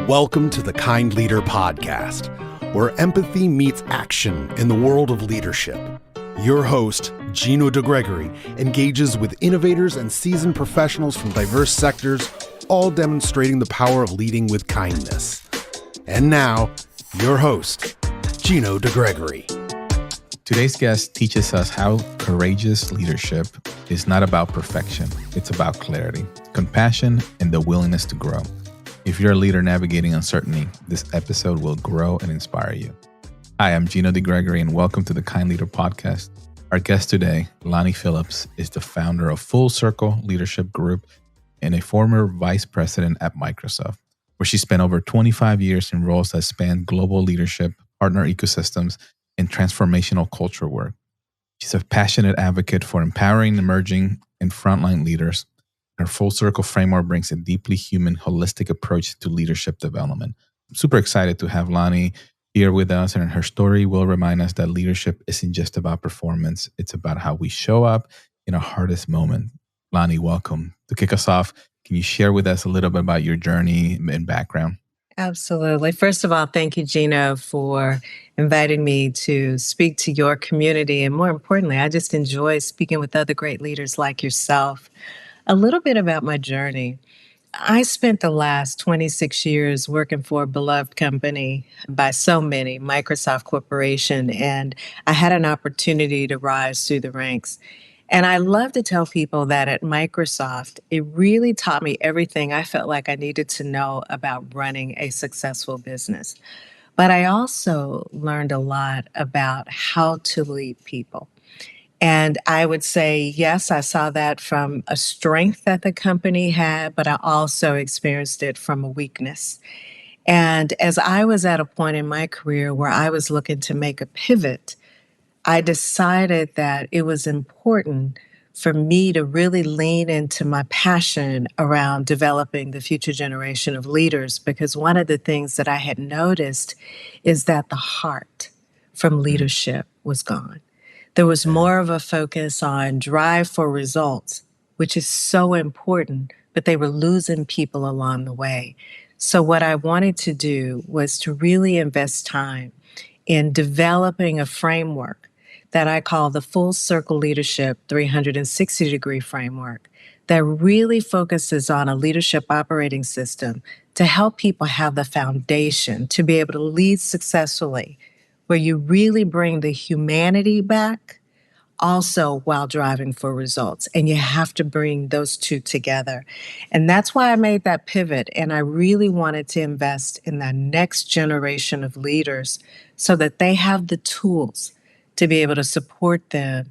Welcome to the Kind Leader Podcast, where empathy meets action in the world of leadership. Your host, Gino Degregori, engages with innovators and seasoned professionals from diverse sectors, all demonstrating the power of leading with kindness. And now, your host, Gino Degregori. Today's guest teaches us how courageous leadership is not about perfection. It's about clarity, compassion, and the willingness to grow. If you're a leader navigating uncertainty, this episode will grow and inspire you. Hi, I'm Gino Degregori, and welcome to the Kind Leader Podcast. Our guest today, Lani Phillips, is the founder of Full Circle Leadership Group and a former vice president at Microsoft, where she spent over 25 years in roles that span global leadership, partner ecosystems, and transformational culture work. She's a passionate advocate for empowering emerging and frontline leaders. Her Full Circle framework brings a deeply human, holistic approach to leadership development. I'm super excited to have Lani here with us, and her story will remind us that leadership isn't just about performance. It's about how we show up in our hardest moment. Lani, welcome. To kick us off, can you share with us a little bit about your journey and background? Absolutely. First of all, thank you, Gino, for inviting me to speak to your community. And more importantly, I just enjoy speaking with other great leaders like yourself. A little bit about my journey. I spent the last 26 years working for a beloved company by so many, Microsoft Corporation, and I had an opportunity to rise through the ranks. And I love to tell people that at Microsoft, it really taught me everything I felt like I needed to know about running a successful business. But I also learned a lot about how to lead people. And I would say, yes, I saw that from a strength that the company had, but I also experienced it from a weakness. And as I was at a point in my career where I was looking to make a pivot, I decided that it was important for me to really lean into my passion around developing the future generation of leaders, because one of the things that I had noticed is that the heart from leadership was gone. There was more of a focus on drive for results, which is so important, but they were losing people along the way. So what I wanted to do was to really invest time in developing a framework that I call the Full Circle Leadership 360-degree framework that really focuses on a leadership operating system to help people have the foundation to be able to lead successfully, where you really bring the humanity back, also while driving for results. And you have to bring those two together. And that's why I made that pivot. And I really wanted to invest in the next generation of leaders so that they have the tools to be able to support them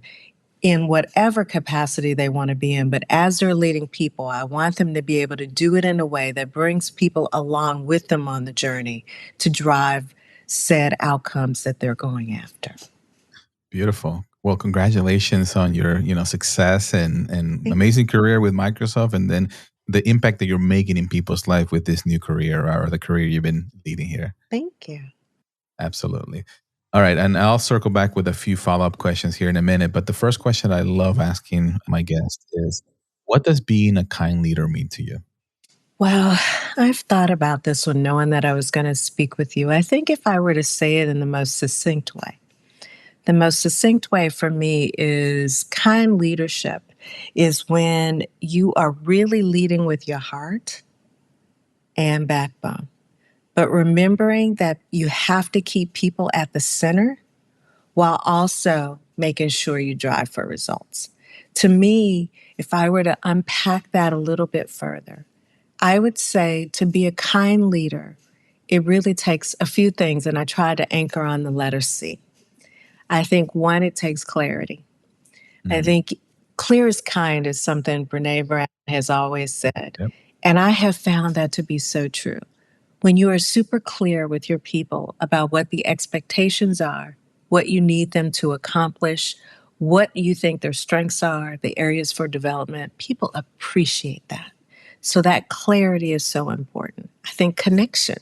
in whatever capacity they want to be in. But as they're leading people, I want them to be able to do it in a way that brings people along with them on the journey to drive said outcomes that they're going after. Beautiful. Well, congratulations on your, success and amazing career with Microsoft, and then the impact that you're making in people's life with this new career or the career you've been leading here. Thank you. Absolutely. All right. And I'll circle back with a few follow-up questions here in a minute. But the first question I love asking my guests is, what does being a kind leader mean to you? Well, I've thought about this one knowing that I was going to speak with you. I think if I were to say it in the most succinct way, the most succinct way for me is kind leadership is when you are really leading with your heart and backbone, but remembering that you have to keep people at the center while also making sure you drive for results. To me, if I were to unpack that a little bit further, I would say to be a kind leader, it really takes a few things, and I try to anchor on the letter C. I think, one, it takes clarity. I think clear as kind is something Brene Brown has always said. Yep. And I have found that to be so true. When you are super clear with your people about what the expectations are, what you need them to accomplish, what you think their strengths are, the areas for development, people appreciate that. So that clarity is so important. I think connection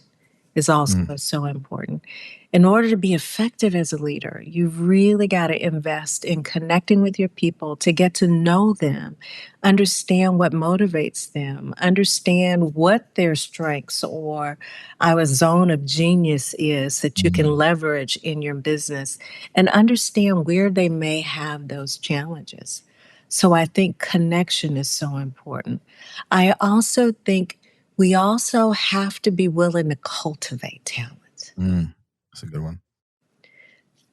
is also Mm. so important. In order to be effective as a leader, you've really got to invest in connecting with your people to get to know them, understand what motivates them, understand what their strengths or our zone of genius is that you can Mm. leverage in your business, and understand where they may have those challenges. So I think connection is so important. I also think we also have to be willing to cultivate talent. Mm. That's a good one.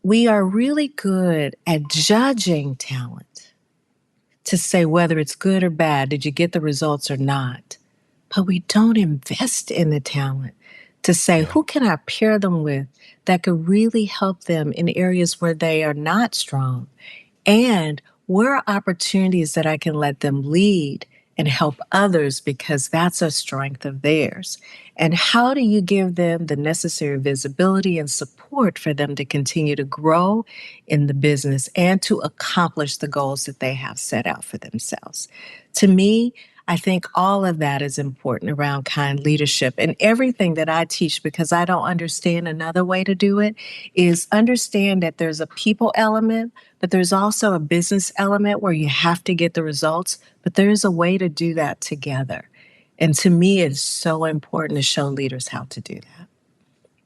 We are really good at judging talent to say whether it's good or bad, did you get the results or not? But we don't invest in the talent to say, Yeah. who can I pair them with that could really help them in areas where they are not strong? And where are opportunities that I can let them lead and help others because that's a strength of theirs? And how do you give them the necessary visibility and support for them to continue to grow in the business and to accomplish the goals that they have set out for themselves? To me, I think all of that is important around kind leadership, and everything that I teach, because I don't understand another way to do it, is understand that there's a people element, but there's also a business element where you have to get the results, but there's a way to do that together. And to me, it's so important to show leaders how to do that.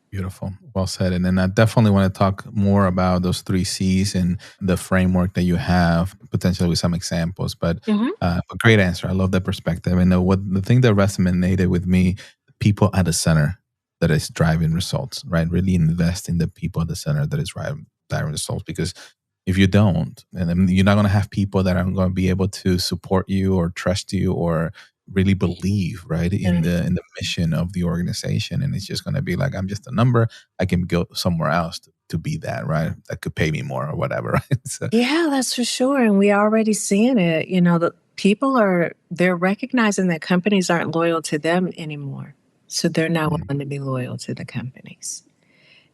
Beautiful. Well said. And then I definitely want to talk more about those three C's and the framework that you have, potentially with some examples. But Mhm. a great answer. I love that perspective. And the thing that resonated with me, people at the center that is driving results, right? Really invest in the people at the center that is driving results. Because if you don't, and then you're not going to have people that are going to be able to support you or trust you or really believe right in And the mission of the organization, and it's just going to be like, I'm just a number. I can go somewhere else to be that, right, that could pay me more or whatever. Right? So, yeah, that's for sure. And we already seeing it. You know, the people they're recognizing that companies aren't loyal to them anymore. So they're not mm, willing to be loyal to the companies.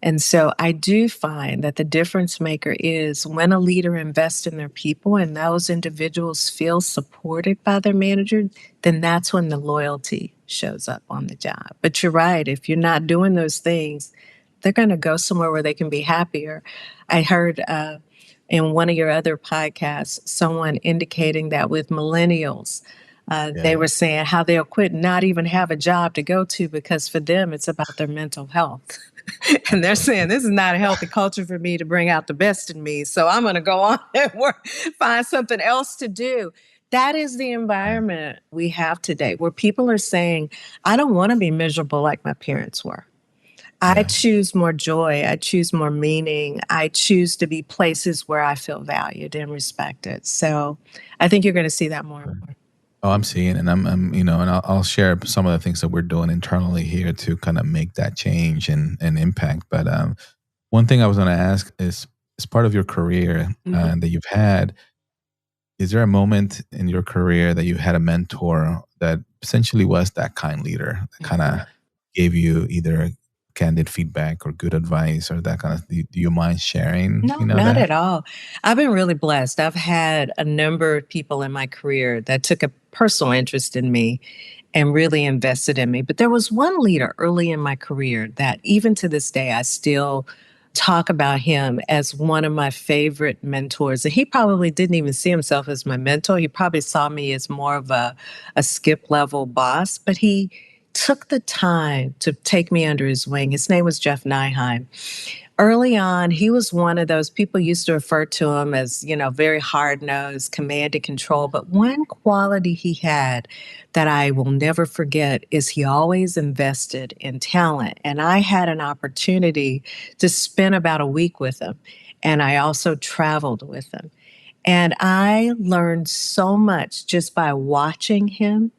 And so I do find that the difference maker is when a leader invests in their people and those individuals feel supported by their manager, then that's when the loyalty shows up on the job. But you're right, if you're not doing those things, they're going to go somewhere where they can be happier. I heard in one of your other podcasts someone indicating that with millennials, they yeah, were saying how they'll quit and not even have a job to go to because for them it's about their mental health. And they're saying this is not a healthy culture for me to bring out the best in me. So I'm going to go on and work, find something else to do. That is the right, environment we have today where people are saying, I don't want to be miserable like my parents were. I yeah. choose more joy. I choose more meaning. I choose to be places where I feel valued and respected. So I think you're going to see that more and more. Oh, I'm seeing, and I'm and I'll share some of the things that we're doing internally here to kind of make that change and impact. But one thing I was going to ask is, as part of your career Mhm. that you've had, is there a moment in your career that you had a mentor that essentially was that kind leader that kind of gave you either candid feedback or good advice or that kind of, do you mind sharing, No, not that? at all. I've been really blessed. I've had a number of people in my career that took a personal interest in me and really invested in me. But there was one leader early in my career that even to this day, I still talk about him as one of my favorite mentors. And he probably didn't even see himself as my mentor. He probably saw me as more of a skip level boss, but he took the time to take me under his wing. His name was Jeff Nyheim. Early on, he was one of those people used to refer to him as, very hard nosed, command and control. But one quality he had that I will never forget is he always invested in talent. And I had an opportunity to spend about a week with him. And I also traveled with him. And I learned so much just by watching him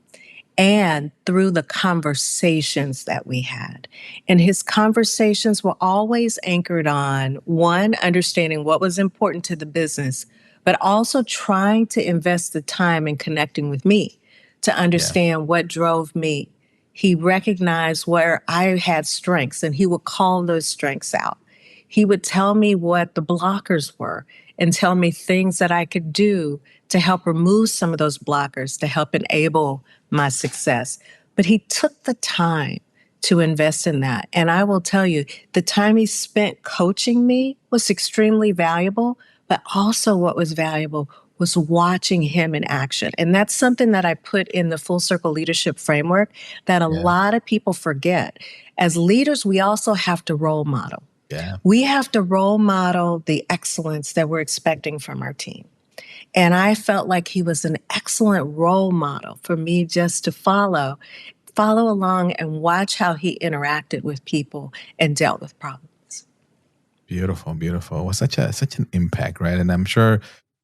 and through the conversations that we had. And his conversations were always anchored on one, understanding what was important to the business, but also trying to invest the time in connecting with me to Yeah, understand what drove me. He recognized where I had strengths and he would call those strengths out. He would tell me what the blockers were and tell me things that I could do to help remove some of those blockers to help enable my success. But he took the time to invest in that. And I will tell you, the time he spent coaching me was extremely valuable, but also what was valuable was watching him in action. And that's something that I put in the full circle leadership framework that a Yeah. lot of people forget. As leaders, we also have to role model. Yeah. We have to role model the excellence that we're expecting from our team. And I felt like he was an excellent role model for me just to follow along and watch how he interacted with people and dealt with problems. Beautiful, beautiful. Well, such an impact, right? And I'm sure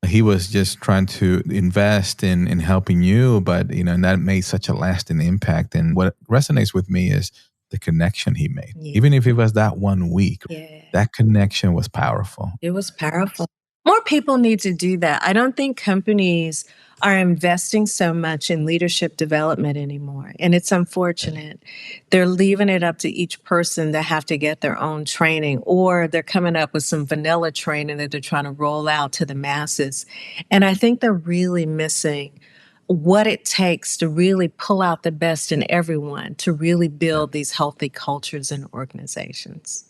he was just trying to invest in helping you, but and that made such a lasting impact. And what resonates with me is the connection he made. Yeah. Even if it was that 1 week, Yeah. that connection was powerful. It was powerful. More people need to do that. I don't think companies are investing so much in leadership development anymore. And it's unfortunate. They're leaving it up to each person to have to get their own training, or they're coming up with some vanilla training that they're trying to roll out to the masses. And I think they're really missing what it takes to really pull out the best in everyone to really build these healthy cultures and organizations.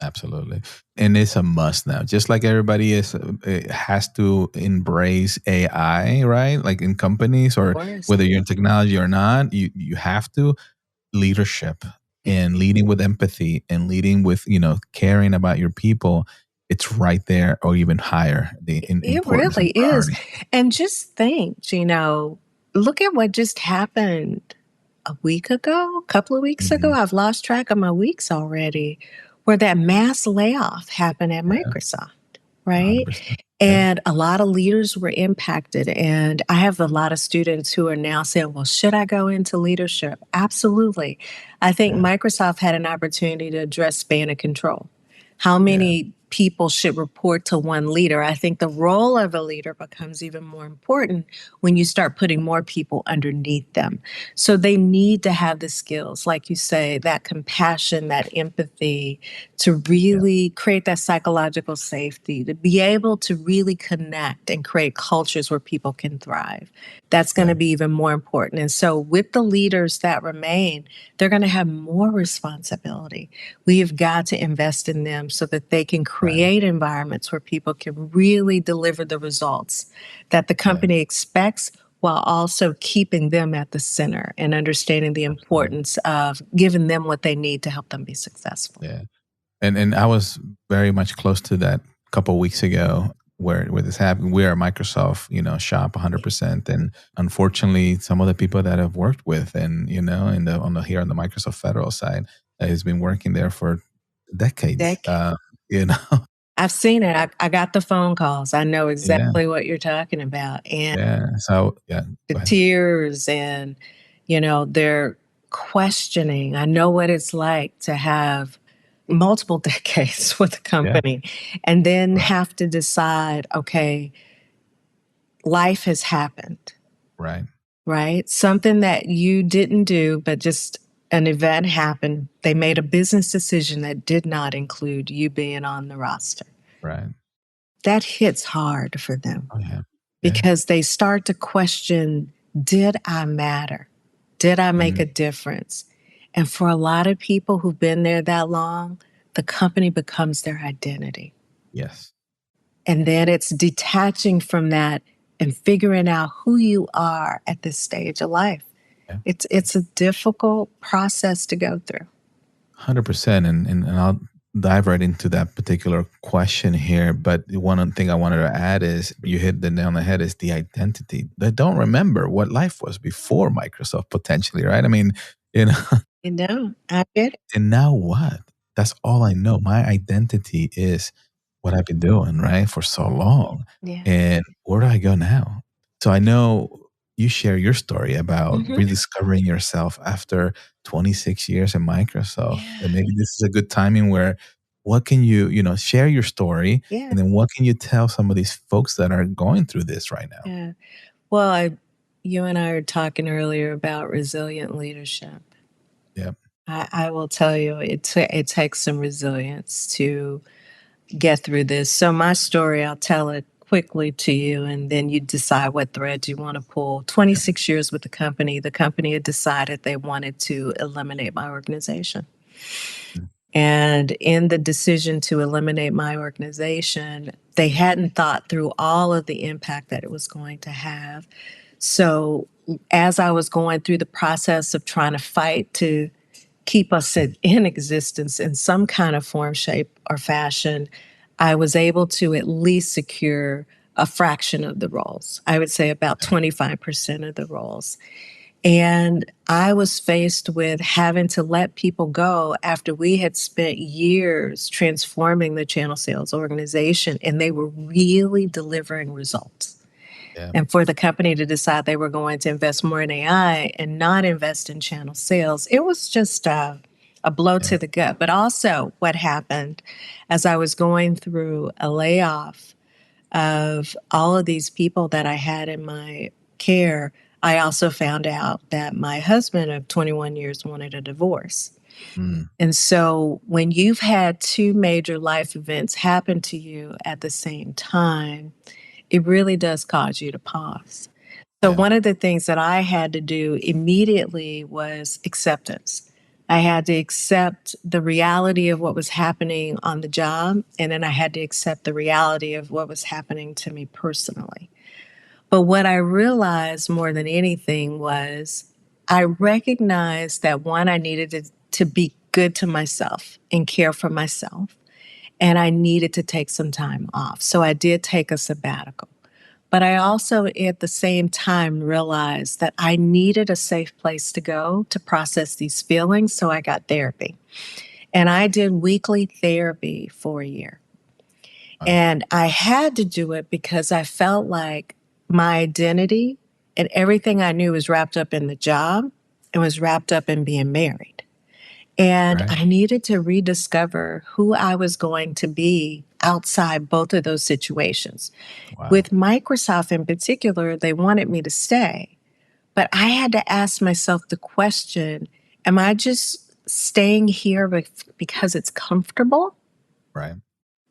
Absolutely. And it's a must now. Just like everybody has to embrace AI, right? Like in companies or whether you're in technology or not, you have to leadership and leading with empathy and leading with, caring about your people. It's right there or even higher in It importance really and is. priority. And just think, look at what just happened a week ago, a couple of weeks ago. I've lost track of my weeks already, where that mass layoff happened at Microsoft, right? 100%. And a lot of leaders were impacted. And I have a lot of students who are now saying, well, should I go into leadership? Absolutely. I think Microsoft had an opportunity to address span of control. How many people should report to one leader? I think the role of a leader becomes even more important when you start putting more people underneath them. So they need to have the skills, like you say, that compassion, that empathy, to really create that psychological safety, to be able to really connect and create cultures where people can thrive. That's going to be even more important. And so with the leaders that remain, they're going to have more responsibility. We have got to invest in them so that they can create environments where people can really deliver the results that the company expects, while also keeping them at the center and understanding the importance of giving them what they need to help them be successful. Yeah. And I was very much close to that a couple of weeks ago where this happened. We're a Microsoft, shop 100%. And unfortunately, some of the people that I've worked with and, here on the Microsoft Federal side has been working there for decades. You know, I've seen it. I got the phone calls. I know yeah, exactly what you're talking about. And yeah. So, yeah, the go ahead. tears and, they're questioning. I know what it's like to have multiple decades with a Yeah, company and then have to decide, okay, life has happened, right, right? Something that you didn't do, but just an event happened. They made a business decision that did not include you being on the roster. right. That hits hard for them Oh, yeah, yeah. because they start to question, did I matter? Did I make a difference? And for a lot of people who've been there that long, the company becomes their identity. Yes. And then it's detaching from that and figuring out who you are at this stage of life. Yeah. It's a difficult process to go through. 100%. And I'll dive right into that particular question here. But the one thing I wanted to add is you hit the nail on the head is the identity. They don't remember what life was before Microsoft potentially, right? I mean, I get it. and now what? That's all I know. My identity is what I've been doing, right, for so long. Yeah. And where do I go now? So I know you share your story about rediscovering yourself after 26 years at Microsoft. And maybe this is a good timing where what can share your story Yeah. and then what can you tell some of these folks that are going through this right now? Yeah. Well, you and I were talking earlier about resilient leadership. Yep. I will tell you, it takes some resilience to get through this. So my story, I'll tell it quickly to you, and then you decide what threads you want to pull. 26 years with the company had decided they wanted to eliminate my organization. And in the decision to eliminate my organization, they hadn't thought through all of the impact that it was going to have. So as I was going through the process of trying to fight to keep us in existence in some kind of form, shape, or fashion, I was able to at least secure a fraction of the roles. I would say about 25% of the roles. And I was faced with having to let people go after we had spent years transforming the channel sales organization, and they were really delivering results. Yeah. And for the company to decide they were going to invest more in AI and not invest in channel sales, it was just a blow to the gut. But also, what happened as I was going through a layoff of all of these people that I had in my care, I also found out that my husband of 21 years wanted a divorce. And so when you've had two major life events happen to you at the same time, it really does cause you to pause. So one of the things that I had to do immediately was acceptance. I had to accept the reality of what was happening on the job, and then I had to accept the reality of what was happening to me personally. But what I realized more than anything was I recognized that one, I needed to be good to myself and care for myself, and I needed to take some time off. So I did take a sabbatical. But I also, at the same time, realized that I needed a safe place to go to process these feelings. So I got therapy. And I did weekly therapy for a year. And I had to do it because I felt like my identity and everything I knew was wrapped up in the job and was wrapped up in being married. And I needed to rediscover who I was going to be outside both of those situations. With Microsoft in particular, they wanted me to stay. But I had to ask myself the question, am I just staying here because it's comfortable? Right.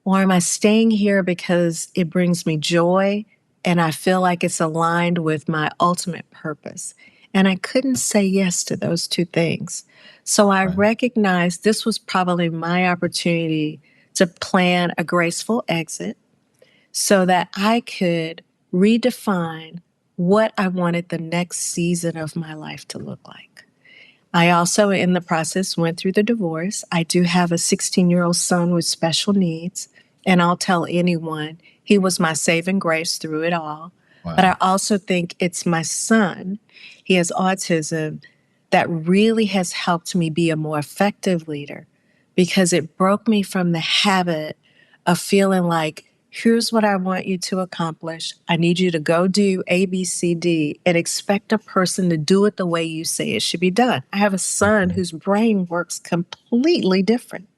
Or am I staying here because it brings me joy and I feel like it's aligned with my ultimate purpose? And I couldn't say yes to those two things. So I recognized this was probably my opportunity to plan a graceful exit so that I could redefine what I wanted the next season of my life to look like. I also, in the process, went through the divorce. I do have a 16-year-old son with special needs, and I'll tell anyone he was my saving grace through it all. But I also think it's my son, he has autism, that really has helped me be a more effective leader because it broke me from the habit of feeling like, here's what I want you to accomplish. I need you to go do A, B, C, D, and expect a person to do it the way you say it should be done. I have a son whose brain works completely different.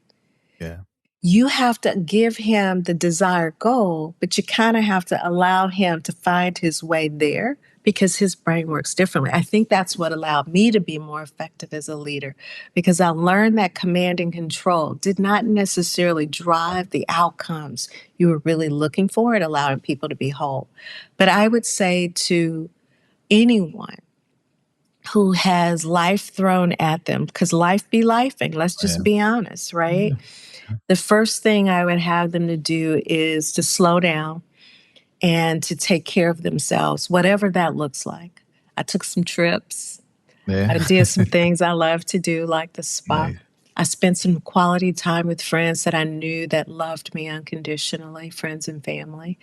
Yeah. You have to give him the desired goal, but you kind of have to allow him to find his way there because his brain works differently. I think that's what allowed me to be more effective as a leader because I learned that command and control did not necessarily drive the outcomes you were really looking for at allowing people to be whole. But I would say to anyone who has life thrown at them, because life be lifing, let's just be honest, right? The first thing I would have them to do is to slow down and to take care of themselves, whatever that looks like. I took some trips. I did some things I love to do, like the spa. I spent some quality time with friends that I knew that loved me unconditionally, friends and family.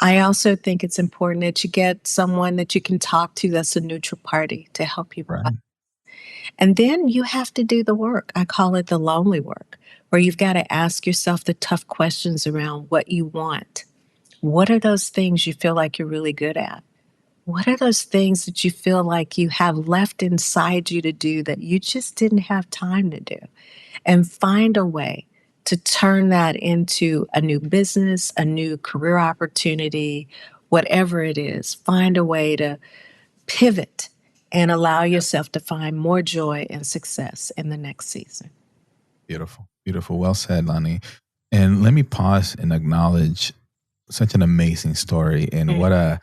I also think it's important that you get someone that you can talk to that's a neutral party to help you. And then you have to do the work. I call it the lonely work, where you've got to ask yourself the tough questions around what you want. What are those things you feel like you're really good at? What are those things that you feel like you have left inside you to do that you just didn't have time to do? And find a way to turn that into a new business, a new career opportunity, whatever it is. Find a way to pivot and allow yourself to find more joy and success in the next season. Beautiful. Beautiful. Well said, Lani. And let me pause and acknowledge such an amazing story, and what a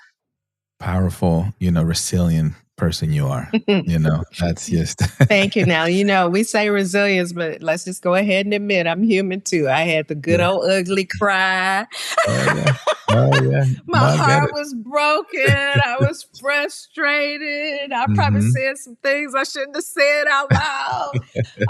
powerful, resilient person you are. That's just Thank you. Now, we say resilience, but let's just go ahead and admit I'm human too. I had the good yeah. old ugly cry. Oh yeah. Oh yeah. My No, I get heart it. was broken. I was frustrated. I probably Hmm. said some things I shouldn't have said out loud.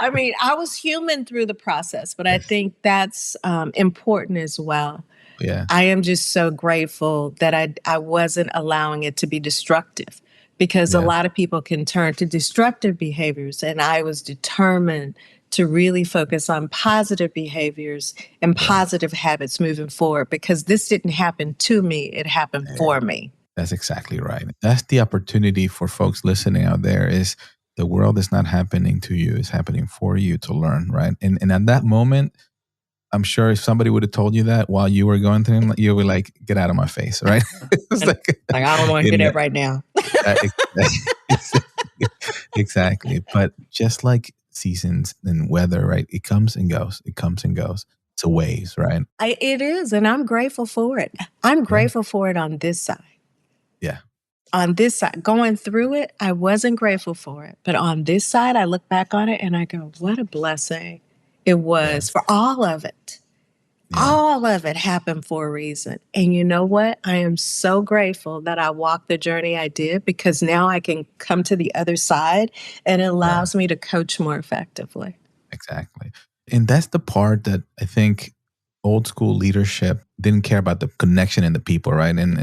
I mean, I was human through the process, but I Yes. think that's important as well. Yeah. I am just so grateful that I wasn't allowing it to be destructive, because a Yeah. lot of people can turn to destructive behaviors. And I was determined to really focus on positive behaviors and Yeah. positive habits moving forward, because this didn't happen to me, it happened for me. That's exactly right. That's the opportunity for folks listening out there is the world is not happening to you, it's happening for you to learn, right? And at that moment, I'm sure if somebody would have told you that while you were going through them, you would like, get out of my face, right? It's And like, like, I don't want to you hear know, that right now. exactly. Exactly. But just like seasons and weather, right? It comes and goes. It comes and goes. It's a waves, right? It is, and I'm grateful for it. I'm Yeah. grateful for it on this side. Yeah. On this side, going through it, I wasn't grateful for it. But on this side, I look back on it and I go, what a blessing it Yeah. was for all of it. Yeah. All of it happened for a reason. And you know what? I am so grateful that I walked the journey I did, because now I can come to the other side and it Yeah. allows me to coach more effectively. Exactly. And that's the part that I think old school leadership didn't care about the connection and the people, right? And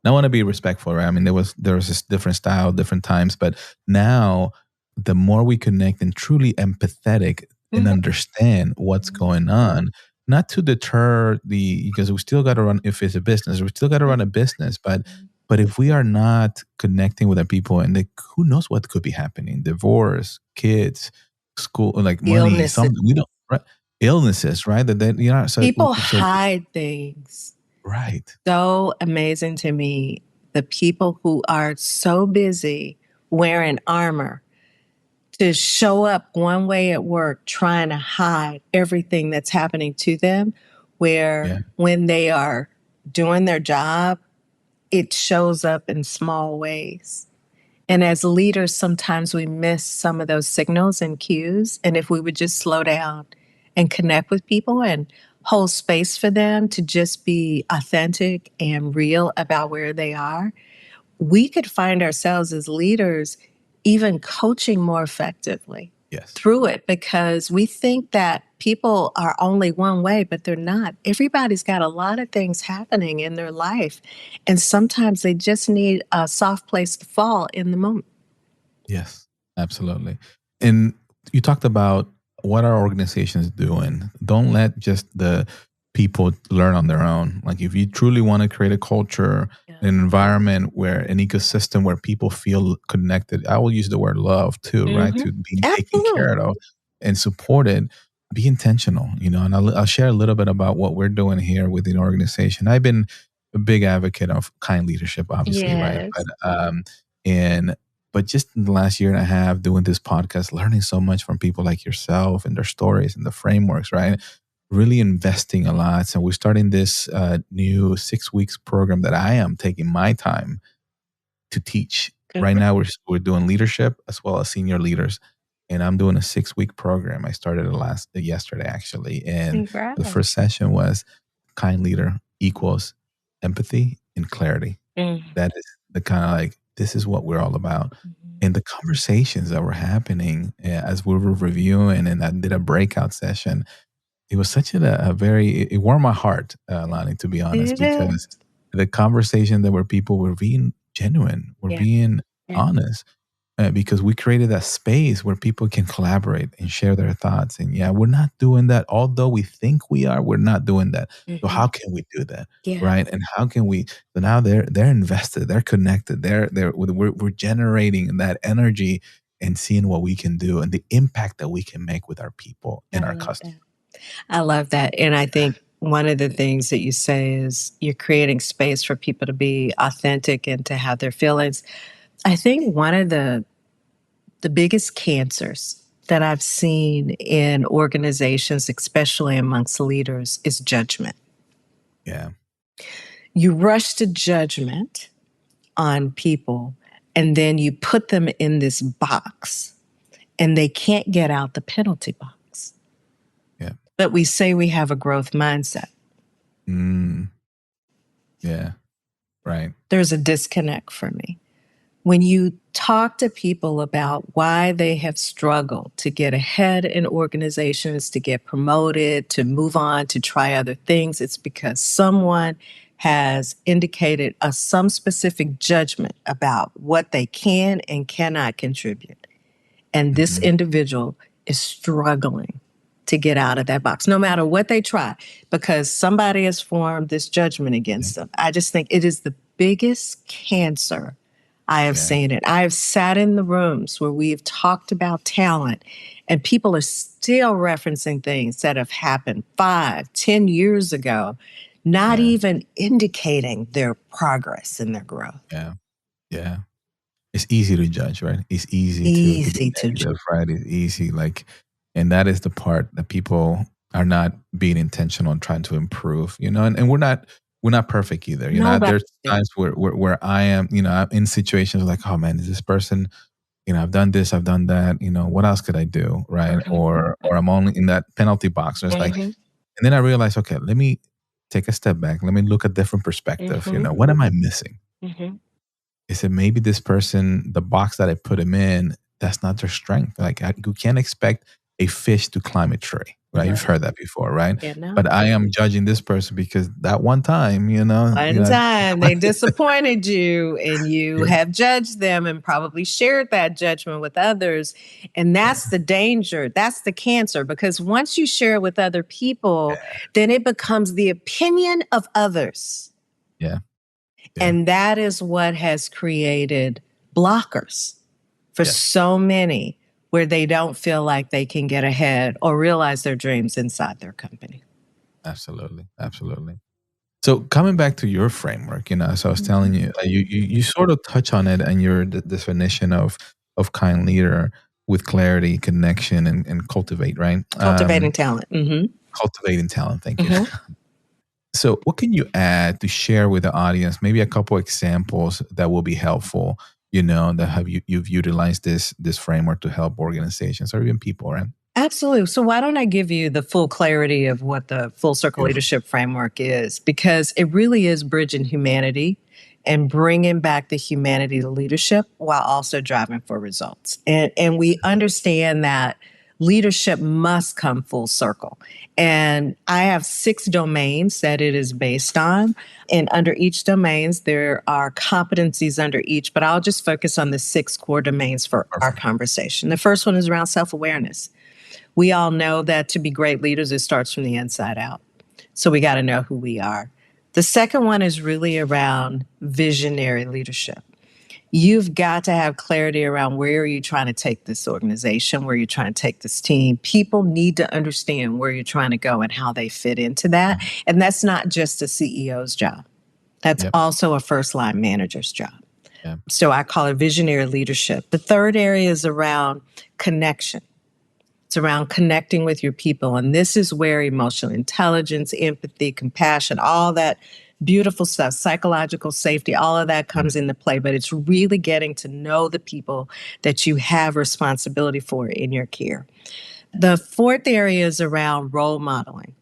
I want to be respectful, right? I mean, there was this different style, different times, but now the more we connect and truly empathetic and Mhm. understand what's going on, not to deter because we still got to run, if it's a business, we still got to run a business, but if we are not connecting with our people, and who knows what could be happening, divorce, kids, school, like money, Illnesses. some we don't, right? Illnesses, right? People So hide things. right. So amazing to me. The people who are so busy wearing armor to show up one way at work, trying to hide everything that's happening to them, where Yeah. when they are doing their job, it shows up in small ways. And as leaders, sometimes we miss some of those signals and cues. And if we would just slow down and connect with people and hold space for them to just be authentic and real about where they are, we could find ourselves as leaders even coaching more effectively Yes. through it, because we think that people are only one way, but they're not. Everybody's got a lot of things happening in their life, and sometimes they just need a soft place to fall in the moment. Yes, absolutely. And you talked about what our organizations doing. Don't let just the people learn on their own. Like if you truly want to create a culture, Yeah. an environment where an ecosystem where people feel connected, I will use the word love too, right? Mm-hmm. To be taken Absolutely. care of and supported. Be intentional, and I'll share a little bit about what we're doing here within the organization. I've been a big advocate of kind leadership, obviously, right? Yes. And but just in the last year and a half doing this podcast, learning so much from people like yourself and their stories and the frameworks, right? Really investing a lot. So we're starting this new 6 weeks program that I am taking my time to teach. Good Right for now, you. we're doing leadership as well as senior leaders, and I'm doing a 6 week program. I started it yesterday actually, and the Congrats. first session was kind leader equals empathy and clarity. Mm-hmm. That is the kind of like, this is what we're all about. And the conversations that were happening as we were reviewing, and I did a breakout session, it was such a very, it warmed my heart, Lani, to be honest, It is. because the conversation that were people were being genuine, were Yeah. being Yeah. honest, because we created that space where people can collaborate and share their thoughts. And yeah, we're not doing that. Although we think we are, we're not doing that. So Mm-hmm. how can we do that? Yeah. Right. And how can we, so now they're invested, they're connected, we're generating that energy and seeing what we can do and the impact that we can make with our people I and our love customers. that. I love that. And I think one of the things that you say is you're creating space for people to be authentic and to have their feelings. I think one of the biggest cancers that I've seen in organizations, especially amongst leaders, is judgment. Yeah. You rush to judgment on people, and then you put them in this box, and they can't get out the penalty box. Yeah. But we say we have a growth mindset. Yeah. Right. There's a disconnect for me. When you talk to people about why they have struggled to get ahead in organizations, to get promoted, to move on, to try other things, it's because someone has indicated some specific judgment about what they can and cannot contribute. And this individual is struggling to get out of that box, no matter what they try, because somebody has formed this judgment against them. I just think it is the biggest cancer I have seen it. I have sat in the rooms where we've talked about talent, and people are still referencing things that have happened 5, 10 years ago, not even indicating their progress and their growth. Yeah. Yeah. It's easy to judge, right? It's easy to be negative, right? It's easy. And that is the part that people are not being intentional and trying to improve, and we're not perfect either. There's times where I am, I'm in situations like, oh man, is this person, I've done this, I've done that, what else could I do? Right. Or I'm only in that penalty box. And it's like, and then I realize, okay, let me take a step back. Let me look at different perspective. What am I missing? Is it maybe this person, the box that I put him in, that's not their strength? Like you can't expect a fish to climb a tree, right? You've heard that before, right? Yeah, no. But I am judging this person because that one time, One time they disappointed you, and you have judged them and probably shared that judgment with others. And that's the danger. That's the cancer, because once you share it with other people, then it becomes the opinion of others. Yeah. And that is what has created blockers for so many, where they don't feel like they can get ahead or realize their dreams inside their company. Absolutely. Absolutely. So coming back to your framework, as I was telling you, you sort of touch on it and your definition of kind leader with clarity, connection, and cultivate, right? Cultivating talent. Cultivating talent. Thank you. So what can you add to share with the audience? Maybe a couple examples that will be helpful, that you've utilized this framework to help organizations or even people, right? Absolutely. So why don't I give you the full clarity of what the Full Circle Leadership Framework is? Because it really is bridging humanity and bringing back the humanity to leadership while also driving for results. And we understand that leadership must come full circle. And I have 6 domains that it is based on. And under each domains, there are competencies under each, but I'll just focus on the 6 core domains for our conversation. The first one is around self-awareness. We all know that to be great leaders, it starts from the inside out. So we got to know who we are. The second one is really around visionary leadership. You've got to have clarity around where are you trying to take this organization, where you're trying to take this team. People need to understand where you're trying to go and how they fit into that. And that's not just a CEO's job. That's also a first-line manager's job. So I call it visionary leadership. The third area is around connection. It's around connecting with your people. And this is where emotional intelligence, empathy, compassion, all that beautiful stuff, psychological safety, all of that comes into play. But it's really getting to know the people that you have responsibility for in your care. The fourth area is around role modeling.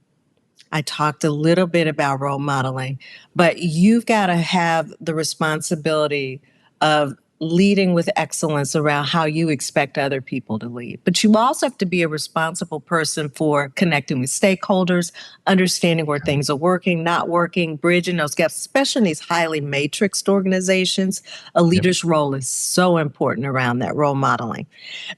I talked a little bit about role modeling, but you've got to have the responsibility of leading with excellence around how you expect other people to lead. But you also have to be a responsible person for connecting with stakeholders, understanding where things are working, not working, bridging those gaps, especially in these highly matrixed organizations. A leader's role is so important around that role modeling.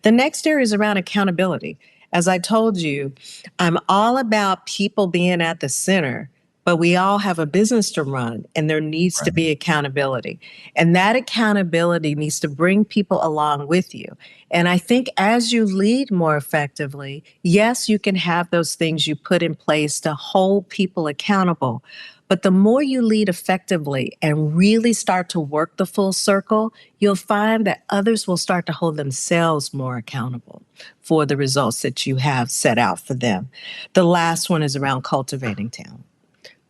The next area is around accountability. As I told you, I'm all about people being at the center, but we all have a business to run, and there needs to be accountability. And that accountability needs to bring people along with you. And I think as you lead more effectively, yes, you can have those things you put in place to hold people accountable. But the more you lead effectively and really start to work the full circle, you'll find that others will start to hold themselves more accountable for the results that you have set out for them. The last one is around cultivating talent.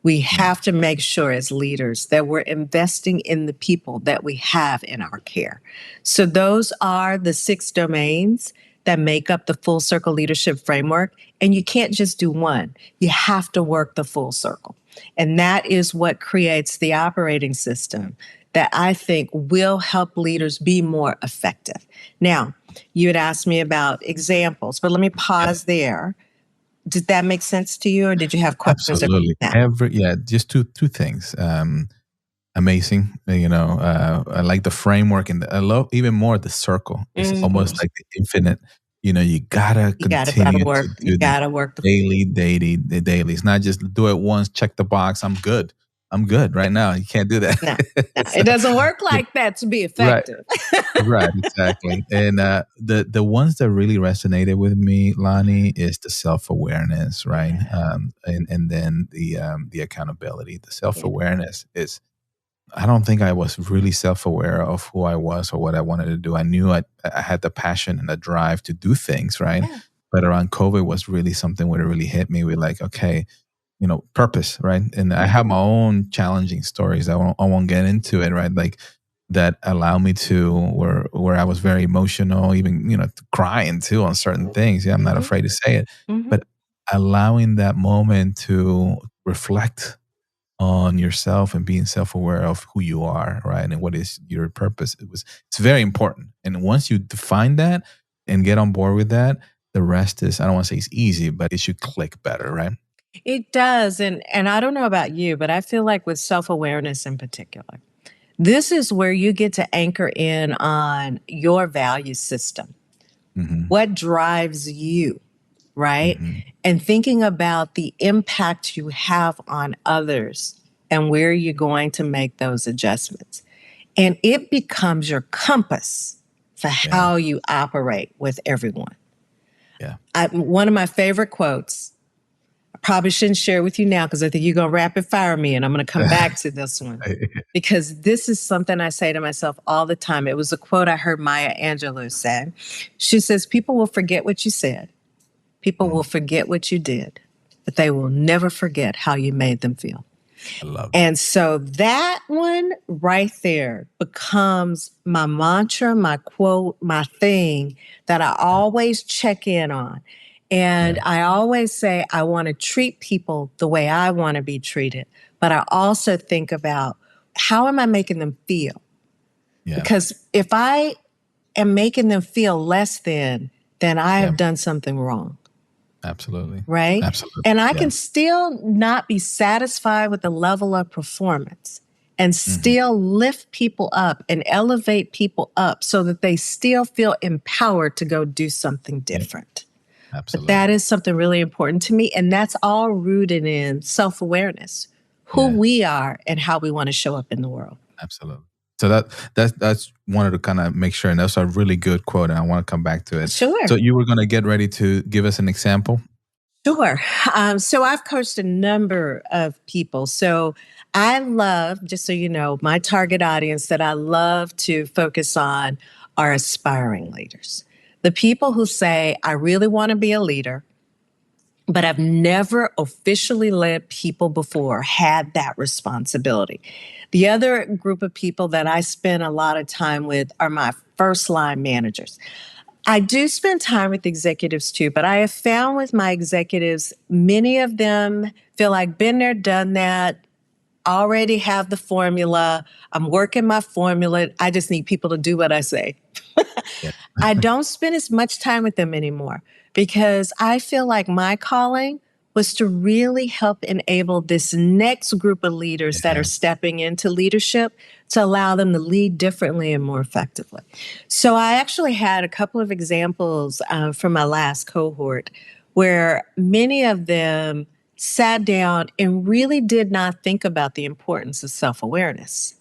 We have to make sure as leaders that we're investing in the people that we have in our care. So those are the 6 domains that make up the full circle leadership framework. And you can't just do one. You have to work the full circle. And that is what creates the operating system that I think will help leaders be more effective. Now, you had asked me about examples, but let me pause there. Did that make sense to you, or did you have questions? Absolutely. Just two things. Amazing. I like the framework, and I love even more the circle. It's almost like the infinite. You gotta continue to do the daily. It's not just do it once, check the box. I'm good. Right now. You can't do that. No, it doesn't work like that to be Right. effective. Right, exactly. And the ones that really resonated with me, Lani, is the self-awareness, right? And then the accountability. The self-awareness is, I don't think I was really self-aware of who I was or what I wanted to do. I knew I had the passion and the drive to do things, right? Yeah. But around COVID was really something where it really hit me with like, okay, purpose, right? And I have my own challenging stories. I won't get into it, right? Like that allow me to where I was very emotional, even crying too on certain things. Yeah, I'm not afraid to say it, but allowing that moment to reflect on yourself and being self-aware of who you are, right? And what is your purpose. It's very important. And once you define that and get on board with that, the rest is, I don't want to say it's easy, but it should click better, right? It does. And I don't know about you, but I feel like with self-awareness in particular, this is where you get to anchor in on your value system. What drives you, right? And thinking about the impact you have on others and where you're going to make those adjustments. And it becomes your compass for how you operate with everyone. Yeah. One of my favorite quotes, I probably shouldn't share with you now because I think you're going to rapid fire me, and I'm going to come back to this one because this is something I say to myself all the time. It was a quote I heard Maya Angelou say. She says, people will forget what you said. People will forget what you did, but they will never forget how you made them feel. I love it. And so that one right there becomes my mantra, my quote, my thing that I always check in on. And I always say, I want to treat people the way I want to be treated. But I also think about, how am I making them feel? Yeah. Because if I am making them feel less than, then I have done something wrong. Absolutely. Right? Absolutely. And I can still not be satisfied with the level of performance and still lift people up and elevate people up so that they still feel empowered to go do something different. Absolutely. But that is something really important to me. And that's all rooted in self-awareness, who we are and how we want to show up in the world. Absolutely. So that's wanted to kind of make sure, and that's a really good quote, and I want to come back to it. Sure. So you were going to get ready to give us an example? Sure. So I've coached a number of people. So I love, just so you know, my target audience that I love to focus on are aspiring leaders. The people who say, I really want to be a leader, but I've never officially led people before, had that responsibility. The other group of people that I spend a lot of time with are my first line managers. I do spend time with executives too, but I have found with my executives, many of them feel like been there, done that, already have the formula. I'm working my formula. I just need people to do what I say. I don't spend as much time with them anymore because I feel like my calling was to really help enable this next group of leaders that are stepping into leadership to allow them to lead differently and more effectively. So I actually had a couple of examples from my last cohort where many of them sat down and really did not think about the importance of self-awareness.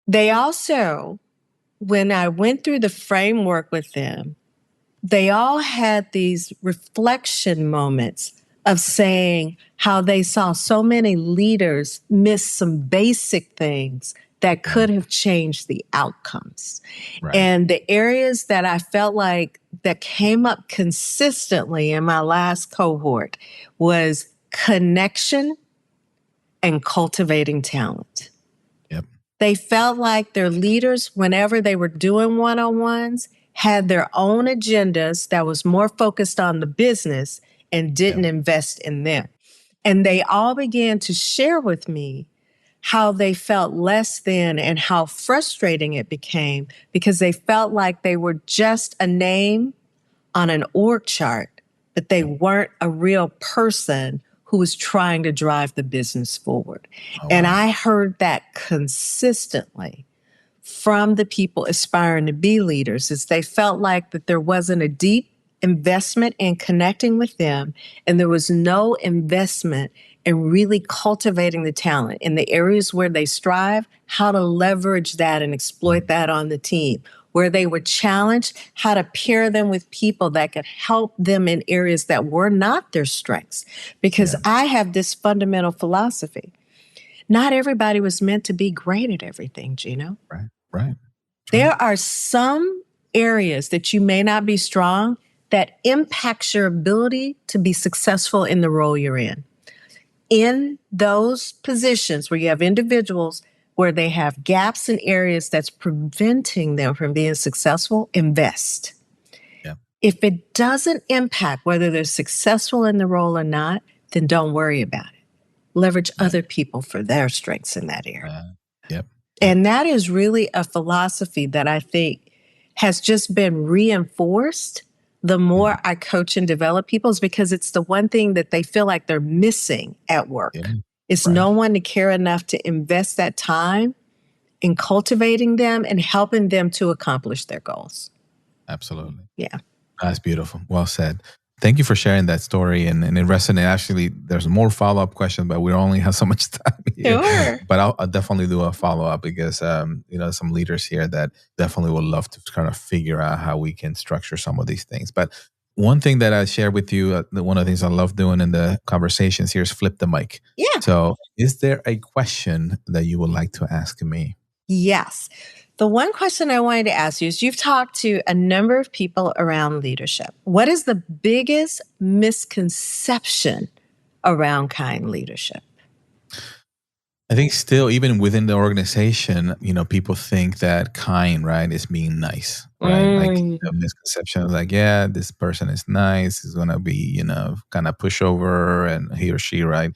They also, when I went through the framework with them, they all had these reflection moments of saying how they saw so many leaders miss some basic things that could have changed the outcomes. Right. And the areas that I felt like that came up consistently in my last cohort was connection, and cultivating talent. Yep. They felt like their leaders, whenever they were doing one-on-ones, had their own agendas that was more focused on the business and didn't invest in them. And they all began to share with me how they felt less than and how frustrating it became because they felt like they were just a name on an org chart, but they weren't a real person who was trying to drive the business forward. Oh, And wow. I heard that consistently from the people aspiring to be leaders is they felt like that there wasn't a deep investment in connecting with them, and there was no investment in really cultivating the talent in the areas where they strive, how to leverage that and exploit that on the team. Where they were challenged, how to pair them with people that could help them in areas that were not their strengths. Because I have this fundamental philosophy. Not everybody was meant to be great at everything, Gino. Right. There are some areas that you may not be strong that impacts your ability to be successful in the role you're in. In those positions where you have individuals where they have gaps in areas that's preventing them from being successful, invest. Yeah. If it doesn't impact whether they're successful in the role or not, then don't worry about it. Leverage other people for their strengths in that area. Yep. And that is really a philosophy that I think has just been reinforced the more I coach and develop people, is because it's the one thing that they feel like they're missing at work. Yeah. It's Right. no one to care enough to invest that time in cultivating them and helping them to accomplish their goals. Absolutely. Yeah. That's beautiful. Well said. Thank you for sharing that story. And it resonated. Actually, there's more follow-up questions, but we only have so much time here. Sure. But I'll definitely do a follow-up because, some leaders here that definitely would love to kind of figure out how we can structure some of these things. But one thing that I share with you, one of the things I love doing in the conversations here is flip the mic. Yeah. So is there a question that you would like to ask me? Yes. The one question I wanted to ask you is you've talked to a number of people around leadership. What is the biggest misconception around kind leadership? I think still, even within the organization, people think that kind, right, is being nice, right? Like the misconception is like, yeah, this person is nice, is going to be, kind of pushover and he or she, right?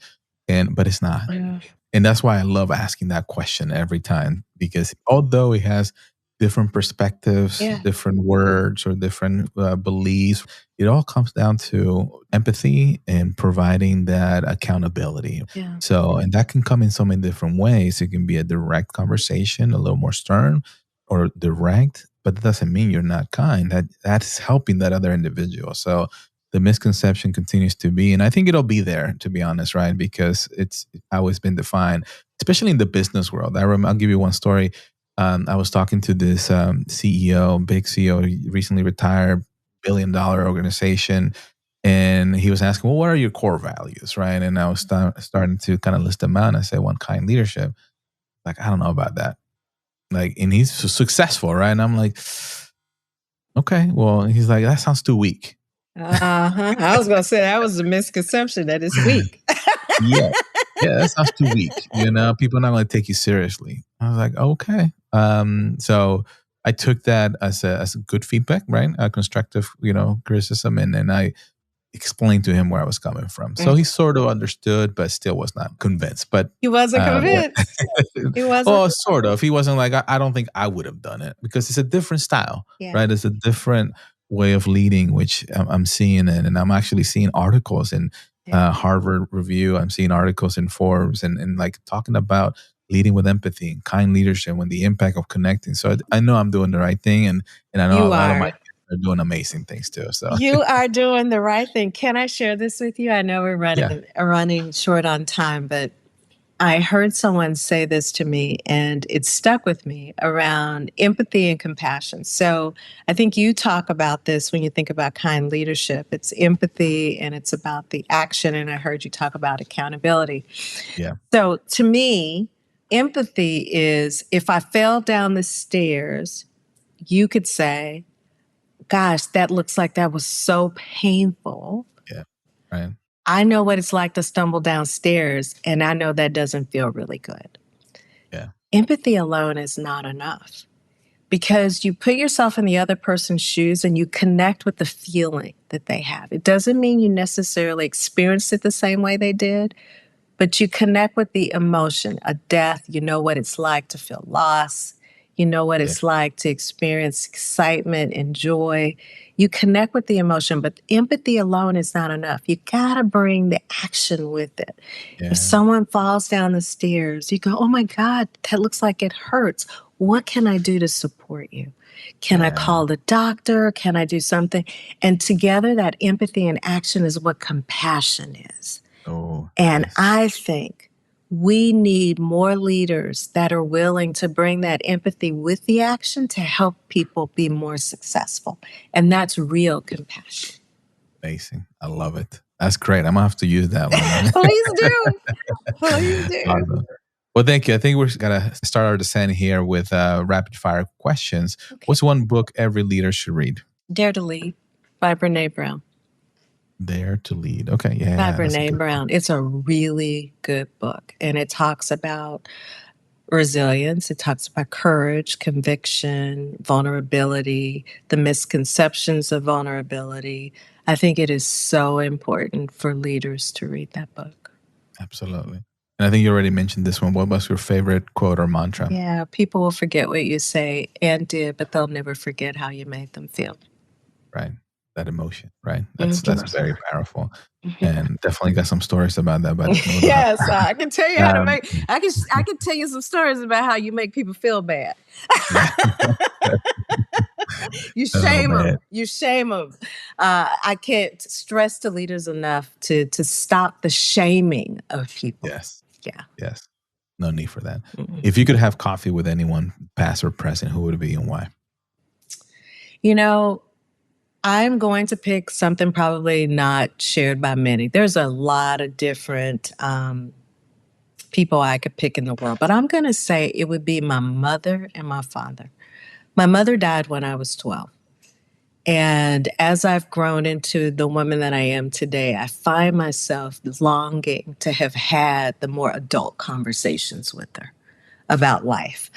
But it's not. Yeah. And that's why I love asking that question every time, because although it has different perspectives, Yeah. different words, or different beliefs, it all comes down to empathy and providing that accountability. Yeah. So, and that can come in so many different ways. It can be a direct conversation, a little more stern, or direct, but that doesn't mean you're not kind. That's helping that other individual. So the misconception continues to be, and I think it'll be there, to be honest, right? Because it's always been defined, especially in the business world. I'll give you one story. I was talking to this CEO, big CEO, recently retired, $1 billion organization, and he was asking, well, what are your core values, right? And I was starting to kind of list them out, and I said, one, kind leadership. Like, I don't know about that. Like, and he's successful, right? And I'm like, okay, well, he's like, that sounds too weak. I was going to say that was a misconception that it's weak. Yeah, that sounds too weak. People are not going to take you seriously. I was like, okay. So I took that as a good feedback, right? Constructive, criticism, and I explained to him where I was coming from. So he sort of understood, but still was not convinced. But He wasn't convinced. He wasn't. Well, sort of. He wasn't like, I don't think I would have done it, because it's a different style, right? It's a different way of leading, which I'm seeing it. And I'm actually seeing articles in Harvard Review. I'm seeing articles in Forbes and like talking about leading with empathy and kind leadership and the impact of connecting. So I know I'm doing the right thing. And I know a lot of my are doing amazing things too. So you are doing the right thing. Can I share this with you? I know we're running short on time, but I heard someone say this to me and it stuck with me around empathy and compassion. So I think you talk about this when you think about kind leadership. It's empathy and it's about the action. And I heard you talk about accountability. Yeah. So to me, empathy is if I fell down the stairs, you could say, gosh, that looks like that was so painful. Yeah. Right. I know what it's like to stumble downstairs, and I know that doesn't feel really good. Yeah. Empathy alone is not enough because you put yourself in the other person's shoes and you connect with the feeling that they have. It doesn't mean you necessarily experienced it the same way they did, but you connect with the emotion, a death. You know what it's like to feel loss. You know what Yeah. it's like to experience excitement and joy. You connect with the emotion, but empathy alone is not enough. You gotta bring the action with it. If Yeah. someone falls down the stairs, you go, oh my God, that looks like it hurts. What can I do to support you? Can I call the doctor? Can I do something? And together, that empathy and action is what compassion is. Oh, And yes. I think we need more leaders that are willing to bring that empathy with the action to help people be more successful. And that's real compassion. Amazing. I love it. That's great. I'm gonna have to use that one. Please do. Please do. Awesome. Well, thank you. I think we're gonna start our descent here with rapid fire questions. Okay. What's one book every leader should read? Dare to Lead by Brene Brown. Dare to Lead. Okay, yeah. By that's a Brene good Brown. It's a really good book. And it talks about resilience. It talks about courage, conviction, vulnerability, the misconceptions of vulnerability. I think it is so important for leaders to read that book. Absolutely. And I think you already mentioned this one. What was your favorite quote or mantra? Yeah, people will forget what you say and did, but they'll never forget how you made them feel. Right. That emotion, right? That's very powerful. And definitely got some stories about that. But Yes, I can tell you how to Um, make. I can tell you some stories about how you make people feel bad. You shame them. You shame them. I can't stress to leaders enough to stop the shaming of people. Yes. Yeah. Yes. No need for that. Mhm. If you could have coffee with anyone, past or present, who would it be and why? You know, I'm going to pick something probably not shared by many. There's a lot of different people I could pick in the world, but I'm going to say it would be my mother and my father. My mother died when I was 12. And as I've grown into the woman that I am today, I find myself longing to have had the more adult conversations with her about life.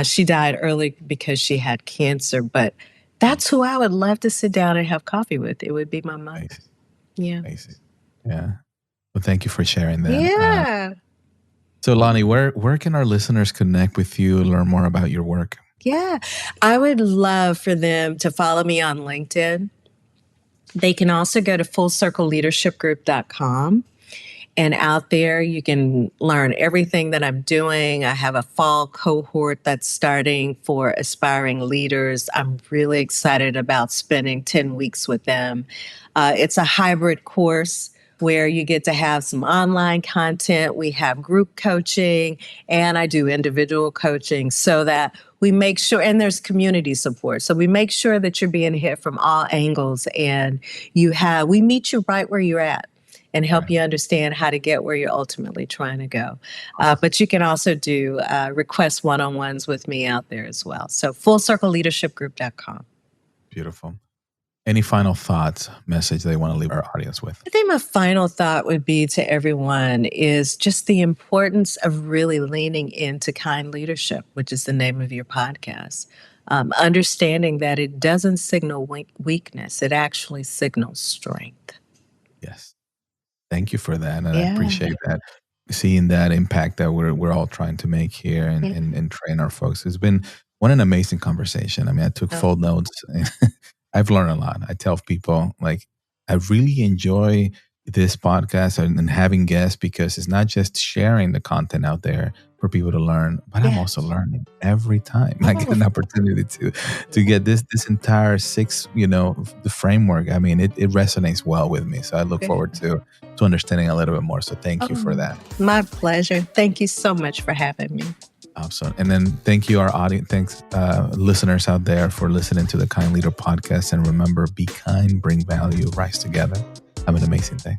She died early because she had cancer, but that's who I would love to sit down and have coffee with. It would be my mother. Amazing. Yeah. Amazing. Yeah. Well, thank you for sharing that. Yeah. So, Lani, where can our listeners connect with you, learn more about your work? Yeah. I would love for them to follow me on LinkedIn. They can also go to fullcircleleadershipgroup.com. And out there, you can learn everything that I'm doing. I have a fall cohort that's starting for aspiring leaders. I'm really excited about spending 10 weeks with them. It's a hybrid course where you get to have some online content. We have group coaching, and I do individual coaching so that we make sure, and there's community support. So we make sure that you're being hit from all angles, and we meet you right where you're at and help you understand how to get where you're ultimately trying to go. But you can also do request one-on-ones with me out there as well. So fullcircleleadershipgroup.com. Beautiful. Any final thoughts, message they want to leave our audience with? I think my final thought would be to everyone is just the importance of really leaning into kind leadership, which is the name of your podcast. Understanding that it doesn't signal weakness, it actually signals strength. Yes. Thank you for that. And I appreciate that. Seeing that impact that we're all trying to make here and train our folks. It's been an amazing conversation. I mean, I took full notes. I've learned a lot. I tell people, like, I really enjoy this podcast and having guests because it's not just sharing the content out there for people to learn, but I'm also learning every time I get an opportunity to get this entire 6, the framework. I mean, it resonates well with me. So I look forward to understanding a little bit more. So thank you for that. My pleasure. Thank you so much for having me. Awesome. And then thank you, our audience. Thanks, listeners out there, for listening to the Kind Leader podcast. And remember, be kind, bring value, rise together. Have an amazing day.